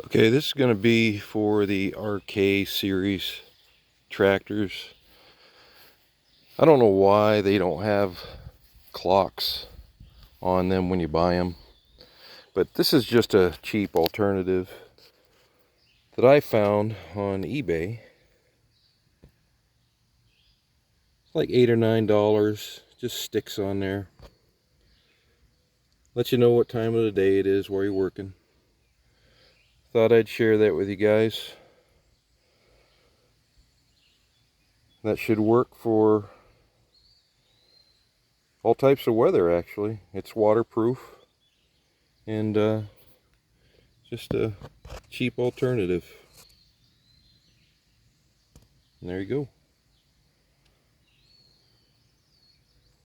Okay, this is going to be for the RK series tractors. I don't know why they don't have clocks on them when you buy them, but this is just a cheap alternative that I found on eBay. It's like $8 or $9, just sticks on there. Let you know what time of the day it is, where you're working. Thought I'd share that with you guys. That should work for all types of weather, actually. It's waterproof and just a cheap alternative. And there you go.